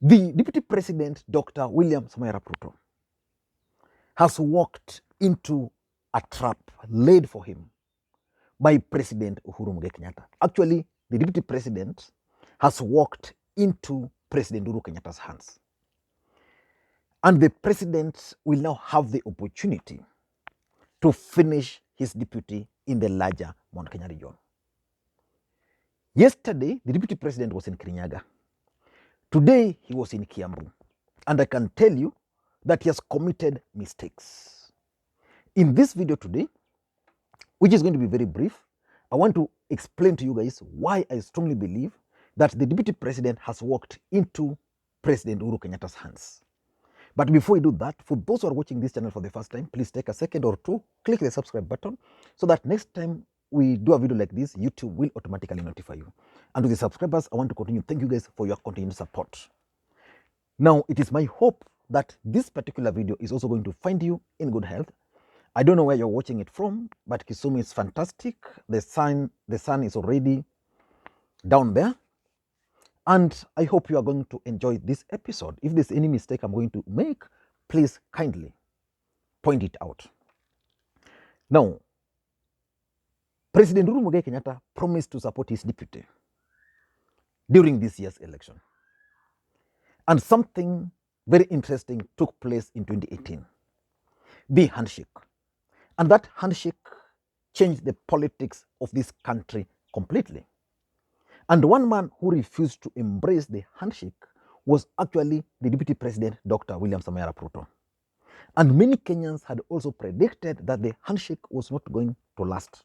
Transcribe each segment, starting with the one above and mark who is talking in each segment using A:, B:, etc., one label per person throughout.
A: The Deputy President, Dr. William Ruto, has walked into a trap laid for him by President Uhuru Kenyatta. Actually, the Deputy President has walked into President Uhuru Kenyatta's hands. And the President will now have the opportunity to finish his deputy in the larger Mount Kenya region. Yesterday, the Deputy President was in Kirinyaga. Today, he was in Kiambu. And I can tell you that he has committed mistakes. In this video today, which is going to be very brief, I want to explain to you guys why I strongly believe that the Deputy President has walked into President Uhuru Kenyatta's hands. But before we do that, for those who are watching this channel for the first time, please take a second or two, click the subscribe button so that next time we do a video like this, YouTube will automatically notify you. And to the subscribers, I want to continue. Thank you guys for your continued support. Now, it is my hope that this particular video is also going to find you in good health. I don't know where you're watching it from, but Kisumu is fantastic. The sun is already down there. And I hope you are going to enjoy this episode. If there's any mistake I'm going to make, please kindly point it out. Now, President Uhuru Kenyatta promised to support his deputy during this year's election. And something very interesting took place in 2018, the handshake. And that handshake changed the politics of this country completely. And one man who refused to embrace the handshake was actually the Deputy President, Dr. William Ruto. And many Kenyans had also predicted that the handshake was not going to last.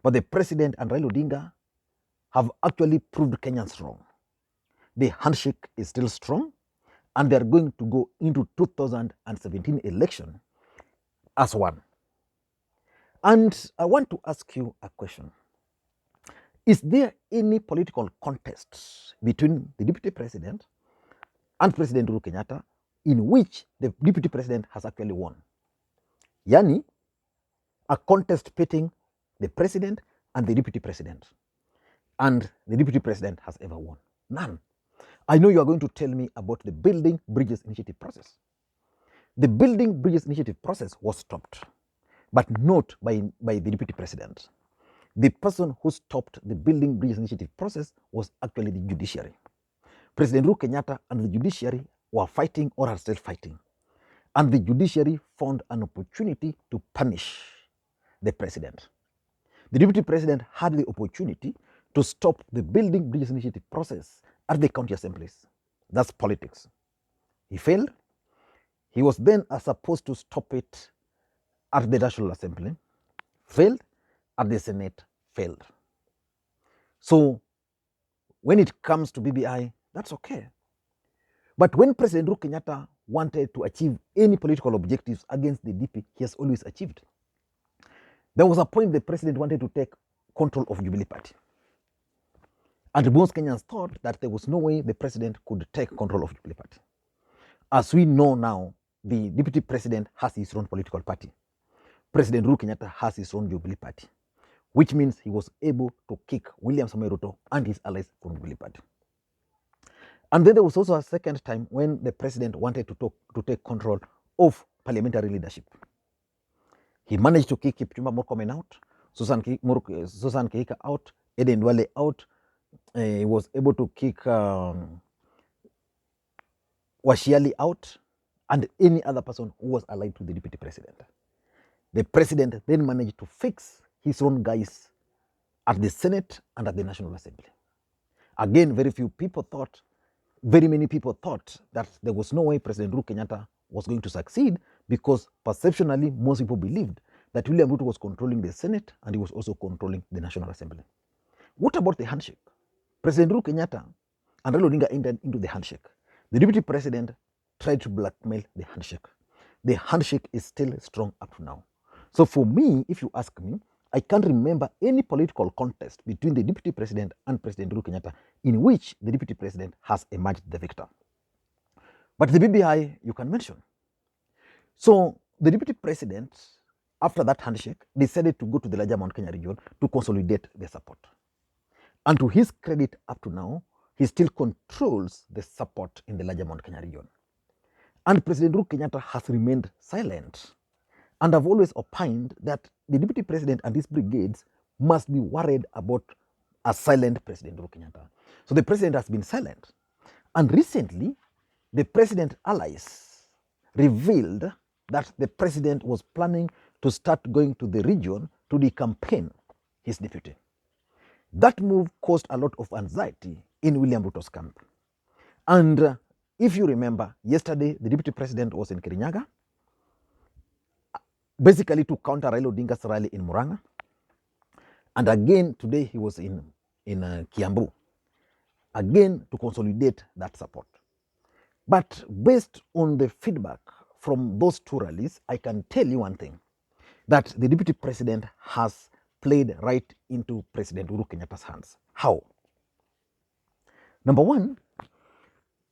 A: But the President and Raila Odinga have actually proved Kenyans wrong. The handshake is still strong, and they are going to go into 2017 election as one. And I want to ask you a question. Is there any political contest between the Deputy President and President Uhuru Kenyatta in which the Deputy President has actually won? Yani, a contest pitting the President and the Deputy President. And the Deputy President has ever won? None. I know you are going to tell me about the Building Bridges Initiative process. The Building Bridges Initiative process was stopped, but not by the Deputy President. The person who stopped the Building Bridges Initiative process was actually the judiciary. President Uhuru Kenyatta and the judiciary were fighting or are still fighting. And the judiciary found an opportunity to punish the president. The Deputy President had the opportunity to stop the Building Bridges Initiative process at the county assemblies. That's politics. He failed. He was then supposed to stop it at the National Assembly. Failed. At the Senate, failed. So when it comes to BBI, that's okay. But when President Uhuru Kenyatta wanted to achieve any political objectives against the DP, he has always achieved. There was a point the president wanted to take control of Jubilee Party. And most Kenyans thought that there was no way the president could take control of Jubilee Party. As we know now, the deputy president has his own political party. President Uhuru Kenyatta has his own Jubilee Party, which means he was able to kick William Ruto and his allies from Jubilee Party. And then there was also a second time when the president wanted to take control of parliamentary leadership. He managed to kick Kipchumba Murkomen out, Susan Kihika out, Eden Duale out. He was able to kick Washiali out, and any other person who was allied to the deputy president. The president then managed to fix his own guys at the Senate and at the National Assembly. Again, very many people thought that there was no way President Uhuru Kenyatta was going to succeed, because perceptionally, most people believed that William Ruto was controlling the Senate and he was also controlling the National Assembly. What about the handshake? President Uhuru Kenyatta and Raila Odinga entered into the handshake. The deputy president tried to blackmail the handshake. The handshake is still strong up to now. So for me, if you ask me, I can't remember any political contest between the deputy president and President Uhuru Kenyatta in which the deputy president has emerged the victor. But the BBI, you can mention. So the deputy president, after that handshake, decided to go to the larger Mount Kenya region to consolidate their support. And to his credit, up to now, he still controls the support in the larger Mount Kenya region. And President Uhuru Kenyatta has remained silent. And I've always opined that the deputy president and his brigades must be worried about a silent President Uhuru Kenyatta. So the president has been silent. And recently, the president allies revealed that the president was planning to start going to the region to decampaign his deputy. That move caused a lot of anxiety in William Ruto's camp. And if you remember, yesterday the deputy president was in Kirinyaga, basically to counter Raila Odinga's rally in Murang'a. And again, today he was in Kiambu, again to consolidate that support. But based on the feedback from those two rallies, I can tell you one thing, that the deputy president has played right into President Uhuru Kenyatta's hands. How? Number one,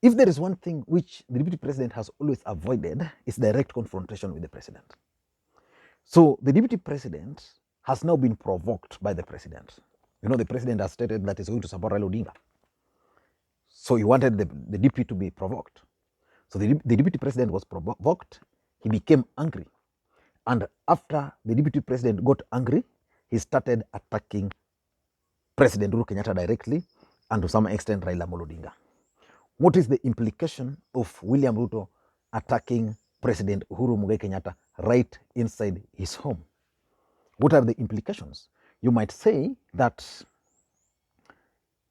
A: if there is one thing which the deputy president has always avoided, is direct confrontation with the president. So the deputy president has now been provoked by the president. You know, the president has stated that he's going to support Raila Odinga. So he wanted the DP to be provoked. So the deputy president was provoked. He became angry. And after the deputy president got angry, he started attacking President Uhuru Kenyatta directly and to some extent Raila Odinga. What is the implication of William Ruto attacking President Uhuru Kenyatta right inside his home? What are the implications? You might say that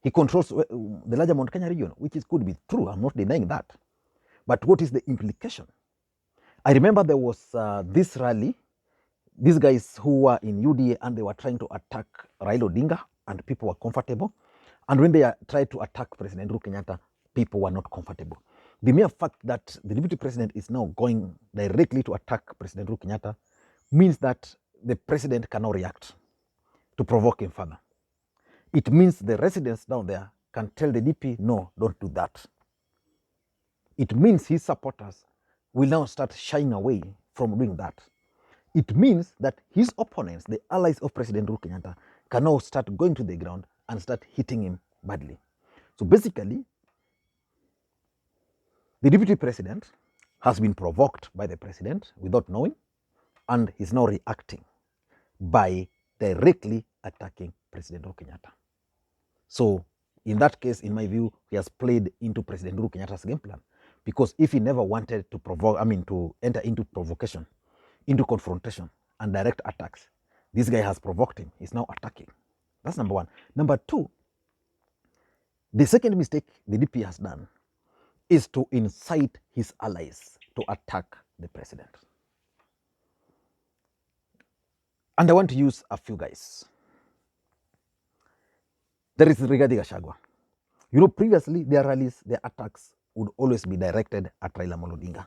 A: he controls the larger Mount Kenya region, which could be true. I'm not denying that. But what is the implication? I remember there was this rally, these guys who were in UDA and they were trying to attack Raila Odinga and people were comfortable. And when they tried to attack President Uhuru Kenyatta, people were not comfortable. The mere fact that the deputy president is now going directly to attack President Uhuru Kenyatta means that the president cannot react to provoke him further. It means the residents down there can tell the DP, no, don't do that. It means his supporters will now start shying away from doing that. It means that his opponents, the allies of President Uhuru Kenyatta, can now start going to the ground and start hitting him badly. So basically, the deputy president has been provoked by the president without knowing, and he's now reacting by directly attacking President Uhuru Kenyatta. So in that case, in my view, he has played into President Uhuru Kenyatta's game plan. Because if he never wanted to to enter into provocation, into confrontation and direct attacks, this guy has provoked him. He's now attacking. That's number one. Number two, the second mistake the DP has done is to incite his allies to attack the president. And I want to use a few guys. There is Rigathi Gachagua. You know, previously their rallies, their attacks would always be directed at Raila Odinga.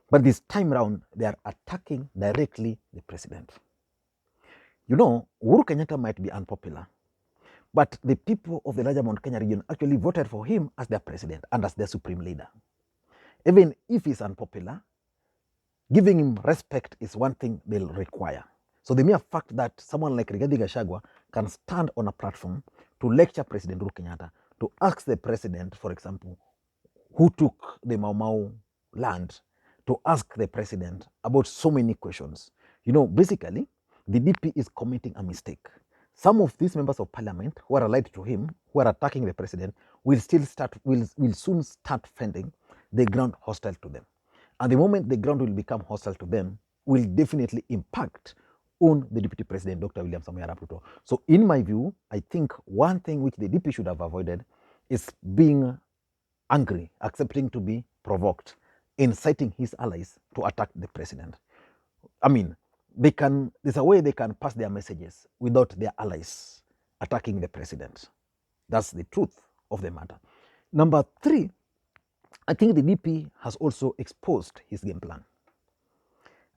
A: But this time around, they are attacking directly the president. You know, Uhuru Kenyatta might be unpopular, but the people of the larger Mount Kenya region actually voted for him as their president and as their supreme leader. Even if he's unpopular, giving him respect is one thing they'll require. So the mere fact that someone like Rigathi Gachagua can stand on a platform to lecture President Uhuru Kenyatta, to ask the president, for example, who took the Mau Mau land, to ask the president about so many questions. You know, basically, the DP is committing a mistake. Some of these members of parliament who are allied to him, who are attacking the president, will soon start finding the ground hostile to them. And the moment the ground will become hostile to them, will definitely impact on the Deputy President, Dr. William Ruto. So in my view, I think one thing which the DP should have avoided is being angry, accepting to be provoked, inciting his allies to attack the president. I mean, there's a way they can pass their messages without their allies attacking the president. That's the truth of the matter. Number three, I think the DP has also exposed his game plan.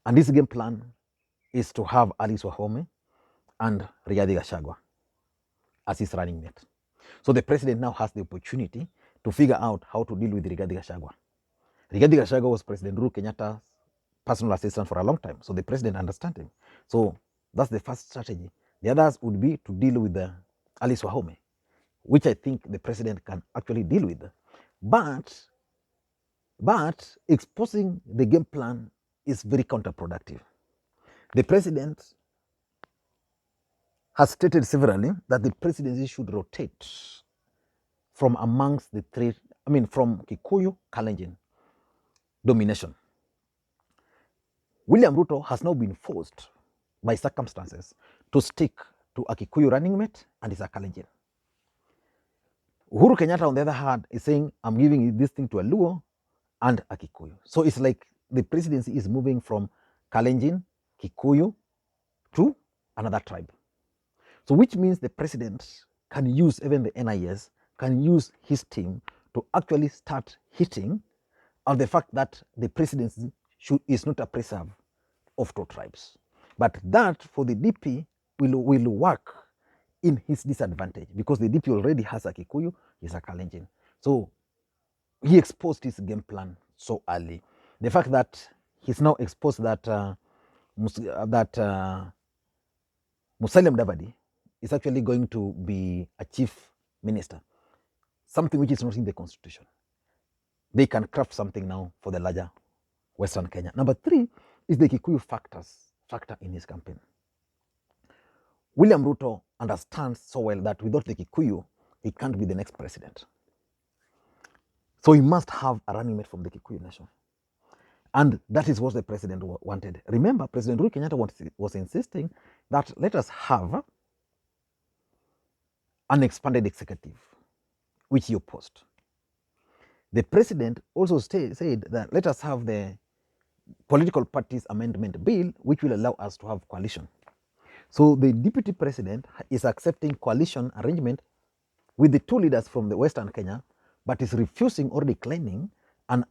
A: And this game plan is to have Alice Wahome and Rigathi Gachagua as his running mate. So the president now has the opportunity to figure out how to deal with Rigathi Gachagua. Rigathi Gachagua was President Uhuru Kenyatta's personal assistant for a long time, so the president understands him. So that's the first strategy. The others would be to deal with Alice Wahome. which I think the president can actually deal with. But exposing the game plan is very counterproductive. The president has stated severally that the presidency should rotate from amongst the three, from Kikuyu, Kalenjin domination. William Ruto has now been forced by circumstances to stick to a Kikuyu running mate and is a Kalenjin. Uhuru Kenyatta, on the other hand, is saying, I'm giving this thing to a Luo and a Kikuyu. So it's like the presidency is moving from Kalenjin, Kikuyu to another tribe. So which means the president can use, even the NIS, can use his team to actually start hitting on the fact that the presidency is not a preserve of two tribes. But that for the DP will work in his disadvantage because the DP already has a Kikuyu, he's a Kalenjin. So he exposed his game plan so early. The fact that he's now exposed that Musalia Mudavadi is actually going to be a chief minister, something which is not in the constitution. They can craft something now for the larger Western Kenya. Number 3 is the Kikuyu factor in his campaign. William Ruto understands so well that without the Kikuyu, he can't be the next president. So he must have a running mate from the Kikuyu nation. And that is what the president wanted. Remember, President Uhuru Kenyatta was insisting that let us have an expanded executive, which he opposed. The president also said that let us have the political parties amendment bill, which will allow us to have coalition. So the deputy president is accepting coalition arrangement with the two leaders from the Western Kenya, but is refusing or declining an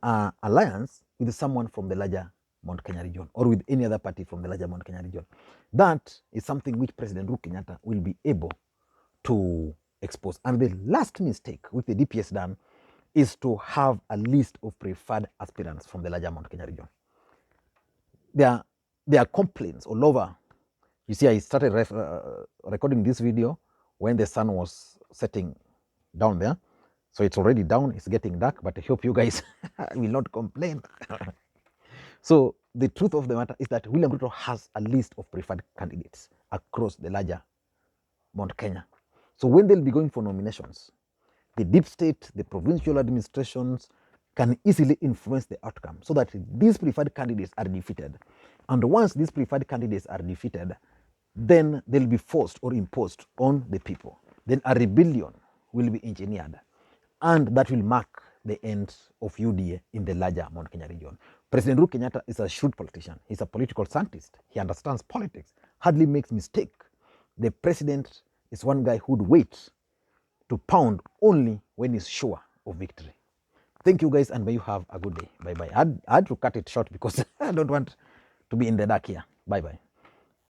A: alliance with someone from the larger Mount Kenya region or with any other party from the larger Mount Kenya region. That is something which President Uhuru Kenyatta will be able to expose. And the last mistake which the DP has done is to have a list of preferred aspirants from the larger Mount Kenya region. There are complaints all over. You see, I started recording this video when the sun was setting down there. So it's already down, it's getting dark, but I hope you guys will not complain. So the truth of the matter is that William Ruto has a list of preferred candidates across the larger Mount Kenya. So when they'll be going for nominations, the deep state, the provincial administrations can easily influence the outcome so that these preferred candidates are defeated. And once these preferred candidates are defeated, then they'll be forced or imposed on the people. Then a rebellion will be engineered, and that will mark the end of UDA in the larger Mount Kenya region. President Uhuru Kenyatta is a shrewd politician. He's a political scientist. He understands politics, hardly makes mistake. The president is one guy who would wait to pound only when he's sure of victory. Thank you guys, and may you have a good day. Bye-bye. I had to cut it short because I don't want to be in the dark here. Bye-bye.